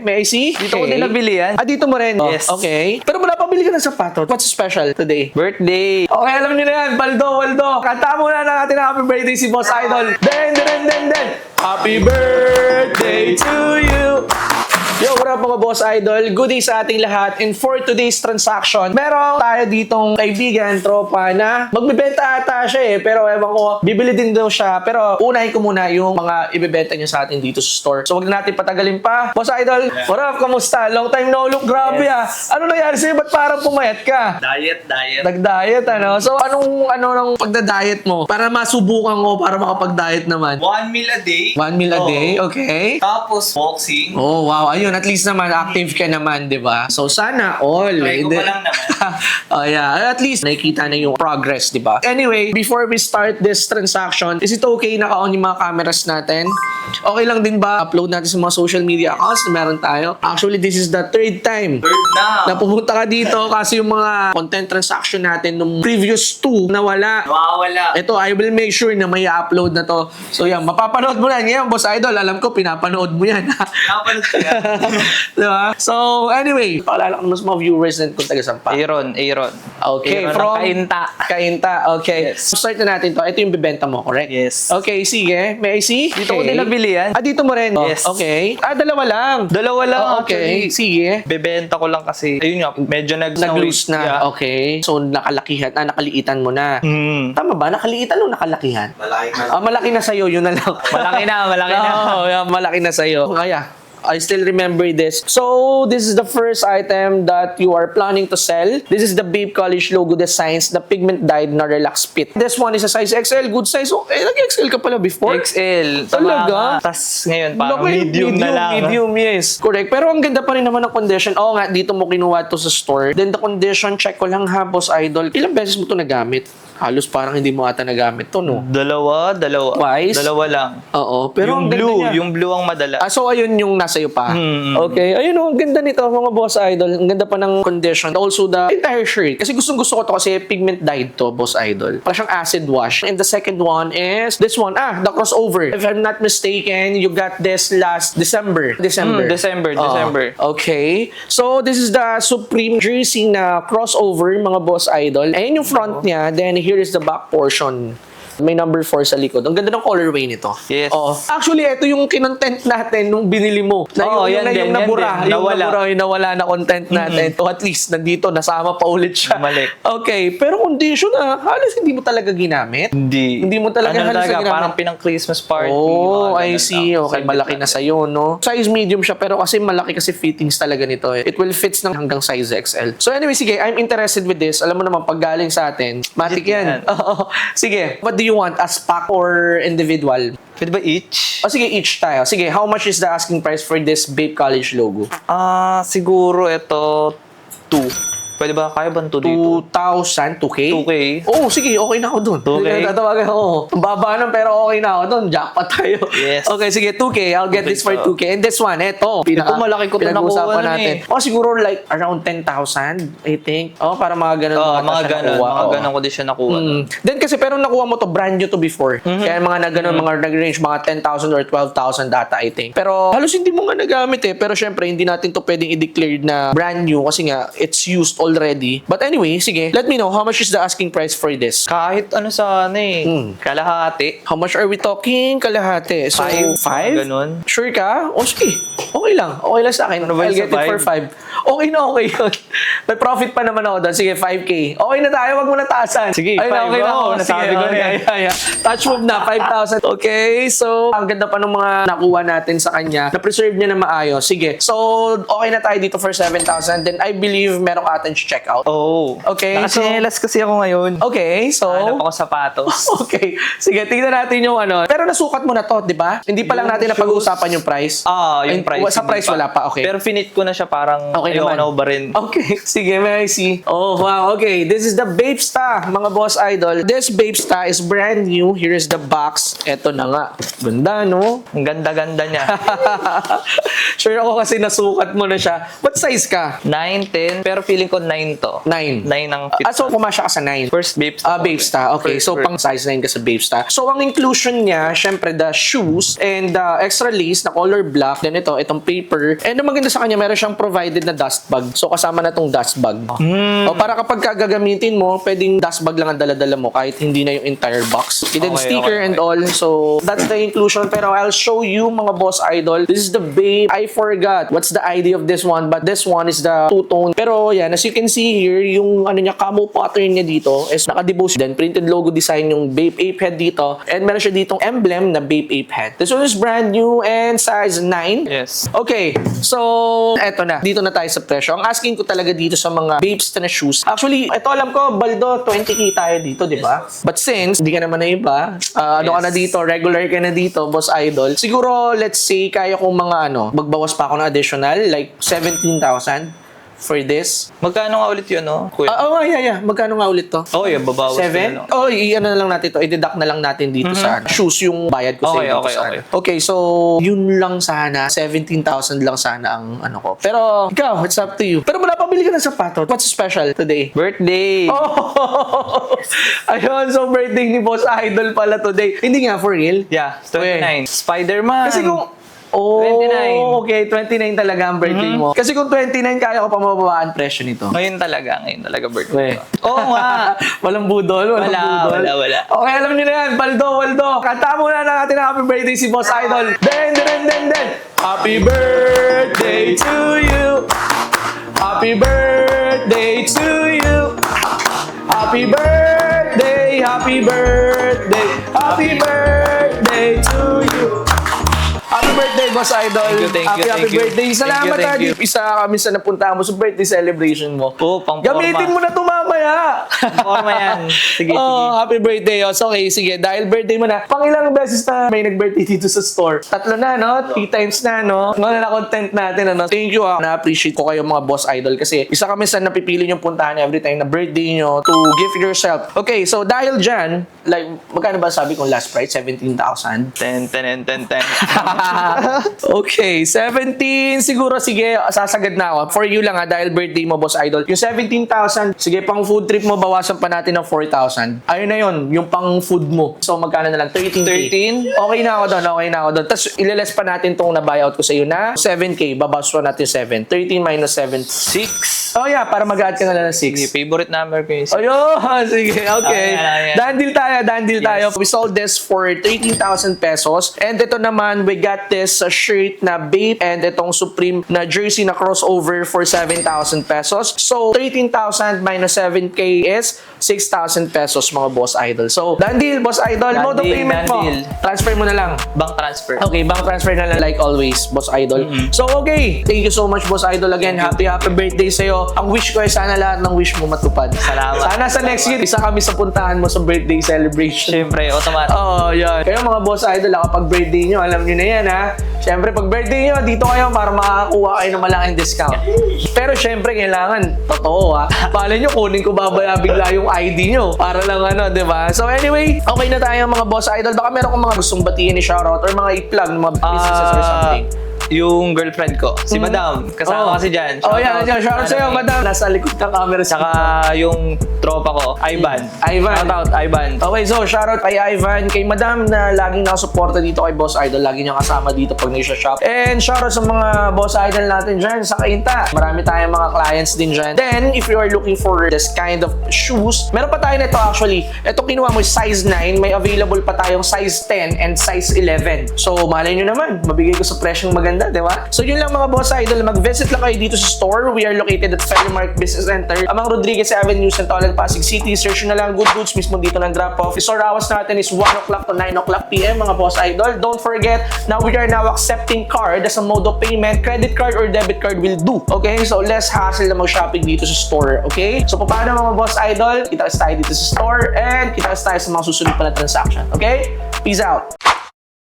may I see? Dito ko din nabili yan. Ah, dito mo rin? Yes. Okay. Pero wala pabili ka ng sapatos. What's special today? Birthday. Okay, alam niyo na yan. Waldo. Kanta muna na natin ang happy birthday si Boss Idol. Den. Happy birthday to you. Yo, what up mga Boss Idol? Good day sa ating lahat. And for today's transaction, meron tayo ditong kaibigan, tropa na magbibenta ata siya pero ewan ko, bibili din daw siya. Pero unahin ko muna yung mga ibibenta niya sa atin dito sa store. So wag na natin patagalin pa. Boss Idol, what up? Kamusta? Long time no look. Grabe Ano nangyari sa'yo? Ba't parang pumayat ka? Diet. Nag-diet, ano? So anong pagda-diet mo? Para masubukan ko, para makapag-diet naman. 1 meal a day. 1 meal a day? Okay. Tapos boxing. Oh, wow. Ayun, at least naman, active ka naman, di ba? So, sana all. Try ko pa lang naman. Oh, yeah. At least, nakikita na yung progress, di ba? Anyway, before we start this transaction, is it okay naka-on yung mga cameras natin? Okay lang din ba? Upload natin sa mga social media accounts na meron tayo. Actually, this is the third time Third na. na pumunta ka dito kasi yung mga content transaction natin nung previous two nawala. Nawawala. Ito, I will make sure na may upload na to. So yan, mapapanood mo na ngayon, Boss Idol. Alam ko, pinapanood mo yan. Napanood ko yan. Diba? So, anyway, pakilala ko naman sa mga viewers natin kung taga-saan pa. Aaron. Okay, Aaron from ng Kainta. Kainta, okay. Yes. Start na natin to. Ito yung bibenta mo, correct? Yes. Okay, sige. May I see? Dito ko din nabili yan. Ah, dito mo rin? Yes. Okay. Ah, dalawa lang. Dalawa lang Okay, actually. sige. Bebenta ko lang kasi, ayun nga, medyo Nag-loose na. Yeah. Okay. So, nakalakihan. Nakaliitan mo na. Tama ba? Nakaliitan o nakalakihan? Malaki na. Ah, malaki na sa'yo. Yun na lang. Malaki na. Oo, yeah, malaki na sa'yo. Kaya, I still remember this. So, this is the first item that you are planning to sell. This is the Babe College logo designs, the pigment dyed na relax fit. This one is a size XL, good size. Oh, nag-XL ka pala before? XL. Talaga? Tapos ngayon, parang Laki, medium na lang. Medium, yes. Correct. Pero ang ganda pa rin naman ng condition. Oo nga, dito mo kinuha to sa store. Then the condition, check ko lang ha, Boss Idol. Ilang beses mo to nagamit? Halos parang hindi mo ata nagamit to, no? Dalawa. Twice? Dalawa lang. Oo. Pero Yung ang ganda blue, niya. yung blue ang madala. Ah, so ayun yung nasa iyo pa. Okay. Ayun oh, ang ganda nito mga Boss Idol. Ang ganda pa ng condition. Also the entire shirt. Kasi gustong-gusto ko to kasi pigment dyed to, Boss Idol. Parang siyang acid wash. And the second one is this one. Ah, the crossover. If I'm not mistaken, you got this last December. December. Okay. So this is the Supreme jersey na crossover, mga Boss Idol. Ayun yung front niya. Then here is the back portion. May number 4 sa likod. Ang ganda ng colorway nito. Yes. Oo. Actually, ito yung kinontent natin nung binili mo. Na Oo, yung, yan din, yan nabura. din. Yung Nawala. nabura, yung nawala na content natin. So at least, nandito, nasama pa ulit siya. Bumalik. Okay. Pero condition halos hindi mo talaga ginamit. Hindi mo talaga halos talaga, ginamit. parang pinang Christmas party. Oh, mga I ganun see. lang. Okay, malaki na sa'yo, no? Size medium siya, pero kasi malaki kasi fittings talaga nito. It will fits ng hanggang size XL. So anyway, sige, I'm interested with this. Alam mo naman, pag galing sa atin, matik yan. Oo. Sige, what do you want? As pack or individual? Pwede ba each? O sige, each tayo. Sige, how much is the asking price for this Babe College logo? Siguro ito 2. Pwede ba? Kaya ba ito dito? 2,000? 2K? 2K. Oh, sige, okay na ako dun. 2K? Tatawagan ako. Ang baba nun, pero okay na ako dun. Jackpot tayo. Yes. Okay, sige, 2K. I'll get this for 2K. And this one, eto. malaki ko to pinag-usapan nakuha nun natin. Oh, siguro like around 10,000, I think. Oh, para mga ganun. Mga ganun ko din siya nakuha. Then kasi, pero nakuha mo to, brand new to before. Kaya mga na ganun, mga nag-range, mga 10,000 or 12,000 data, I think. Pero halos hindi mo nga nagamit eh. Pero syempre, hindi natin to pwedeng i-declare na brand new kasi nga, it's used already. But anyway, sige, let me know how much is the asking price for this. Kahit ano sana kalahati. How much are we talking? Kalahati. So, 5? Ganun. Sure ka? O sige. Okay lang. Okay lang sa akin. Ano ba I'll yung get sa it for 5. Okay na, okay yun. May profit pa naman ako doon. Sige, 5K. Okay na tayo. Wag mo na taasan. Sige, Ayun na, 5. okay na. Oo, nasabi ko na yan. Yeah. Touch move na, 5,000. Okay, so, ang ganda pa ng mga nakuha natin sa kanya. Na-preserve niya na maayos. Sige. So, okay na tayo dito for 7,000. Then, I believe meron ka atin check out. Oh. Okay, Nakasinelas kasi ako ngayon. Okay, so... Hanap ako sapatos. Okay. Sige, tingnan natin yung ano. Pero nasukat mo na to, di ba? Hindi pa lang Yung natin shoes. napag-uusapan yung price. Yung price. Sa hindi price wala pa, okay. Pero finit ko na siya parang Okay ayoko Gusto ko na ba rin? Okay, sige, may I see? Oh, wow, okay. This is the Babesta, mga boss idol. This Babesta is brand new. Here is the box. Eto na nga. Ganda, no? Ang ganda-ganda niya. Sure ako kasi nasukat mo na siya. What size ka? 9, 10, pero feeling ko 9 to. 9. 9 ang fit. So, kumasya ka sa 9. First Babes. Babesta. Okay, so pang size 9 ka sa Babesta. So, ang inclusion niya, syempre, the shoes and extra lace na color black. Then ito, itong paper. And ang maganda sa kanya, meron siyang provided na dust bag. So, kasama na tong dust bag. O, para kapag gagamitin mo, pwedeng dust bag lang ang dala-dala mo kahit hindi na yung entire box. And then sticker and all. So, that's the inclusion. Pero I'll show you, mga boss idol. This is the Babe. I forgot what's the idea of this one, but this one is the two-tone. Pero yan, as you can see here, yung ano niya, camo pattern niya dito is naka-debose din. Printed logo design yung Babe Ape Head dito. And meron siya ditong emblem na Babe Ape Head. This one is brand new and size 9. Yes. Okay, so eto na. Dito na tayo sa presyo. Ang asking ko talaga dito sa mga Babes na shoes. Actually, ito alam ko, Baldo, 20k tayo dito, di ba? But since, hindi ka naman na iba, ano ka na dito, regular ka na dito, boss idol. Siguro, let's say, kaya kong mga magbawas pa ako ng additional, like 17,000 for this. Magkano nga ulit yun, no? Kuya? Yeah. Magkano nga ulit to? Oh, yeah, babawas 7? Oh, i-ano na lang natin to. I-deduct na lang natin dito sa shoes yung bayad ko sa Okay, dito okay, sa okay. Okay, so yun lang sana. 17,000 lang sana ang ano ko. Pero ikaw, it's up to you. Pero wala pabili ka ng sapatos. What's special today? Birthday! Oh! Ayun, so birthday ni Boss Idol pala today. Hindi nga, for real? Yeah, 29. Spider-Man! Kasi kung 29. Okay, 29 talaga ang birthday mo. Kasi kung 29, kaya ko pa mababaan presyo nito. Ngayon talaga birthday Weh. ko. Oo nga! Walang budol, walang budol. Wala. Okay, alam niyo na yan. Waldo. Kanta muna na natin ang happy birthday si Boss Idol. Den. Happy birthday to you. Happy birthday to you. Happy birthday, happy birthday. Happy birthday to you. Happy birthday, Boss Idol. Thank you. Happy birthday. Salamat, Thank you. Isa kami sa napunta mo sa birthday celebration mo. Oo, pang Gamitin mo na ito mamaya. Forma yan. Sige. Happy birthday. So, okay, sige. Dahil birthday mo na, pang ilang beses na may nag-birthday dito sa store? 3 na, no? 3 times na, no? Mga na-content natin, ano? Thank you, Na-appreciate ko kayo, mga Boss Idol. Kasi isa kami sa napipili yung puntahan every time na birthday nyo to gift yourself. Okay, so dahil dyan, like, magkano ba sabi kong last price? 17,000? 10. Okay, 17. Siguro, sige, sasagad na ako. For you lang, dahil birthday mo, Boss Idol. Yung 17,000, sige, pang food trip mo, bawasan pa natin ng 4,000. Ayun na yun, yung pang food mo. So, magkano na lang? 13K. 13? Okay na ako doon. Tapos, ilales pa natin itong na-buyout ko sa iyo na 7K. Babawas pa natin 7. 13 minus 7. 6. Oh yeah, para mag-add ka na lang ng 6. Sige, favorite number ko yung 6. Ayun, sige, okay. Ayan. Done deal tayo. We sold this for 13,000 pesos. And ito naman, we got this shirt na Babe and itong Supreme na jersey na crossover for 7,000 pesos. So, 13,000 minus 7K is 6,000 pesos, mga Boss Idol. So, done deal, Boss Idol. Done Mode of deal, payment done mo. deal. Transfer mo na lang. Bank transfer. Okay, bank transfer na lang like always, Boss Idol. So, okay. Thank you so much, Boss Idol. Again, happy birthday sa'yo. Ang wish ko ay sana lahat ng wish mo matupad. Salamat. Sana sa next year, isa kami sa puntahan mo sa birthday celebration. Siyempre, automatic. Oh, yan. Kayo mga Boss Idol, kapag birthday nyo, alam nyo na yan, ha? Siyempre, pag birthday nyo, dito kayo para makakuha kayo ng malaking discount. Pero siyempre, kailangan, totoo, ha? Pala nyo, kunin ko babaya bigla yung ID nyo. Para lang ano, di ba? So anyway, okay na tayo mga Boss Idol. Baka meron kong mga gustong batiin ni shoutout or mga i-plug ng mga businesses or something. Yung girlfriend ko, si Madam. Kasama kasi dyan. Yan. Shoutout sa'yo, Madam. Nasa likod ng camera. Saka yung tropa ko, Ivan. Shoutout, Ivan. Okay, so shoutout kay Ivan, kay Madam na laging nakasuporta dito kay Boss Idol. Lagi niya kasama dito pag nag-shop. And shoutout sa mga Boss Idol natin dyan sa Kainta. Marami tayong mga clients din dyan. Then, if you are looking for this kind of shoes, meron pa tayo nito actually. Ito kinuha mo size 9. May available pa tayong size 10 and size 11. So, malay nyo naman, mabigay ko sa presyong maganda, di ba? So, yun lang mga Boss Idol. Mag-visit lang kayo dito sa store. We are located at Ferrymark Business Center, Amang Rodriguez Avenue, Santolan, Pasig City. Search nyo na lang Good Goods mismo dito ng drop-off. Store hours natin is 1 o'clock to 9 o'clock p.m. mga Boss Idol. Don't forget, now we are now accepting card as a mode of payment. Credit card or debit card will do. Okay? So, less hassle na mag-shopping dito sa store. Okay? So, paano mga Boss Idol? Kita tayo dito sa store and kita tayo sa mga susunod pa na transaction. Okay? Peace out!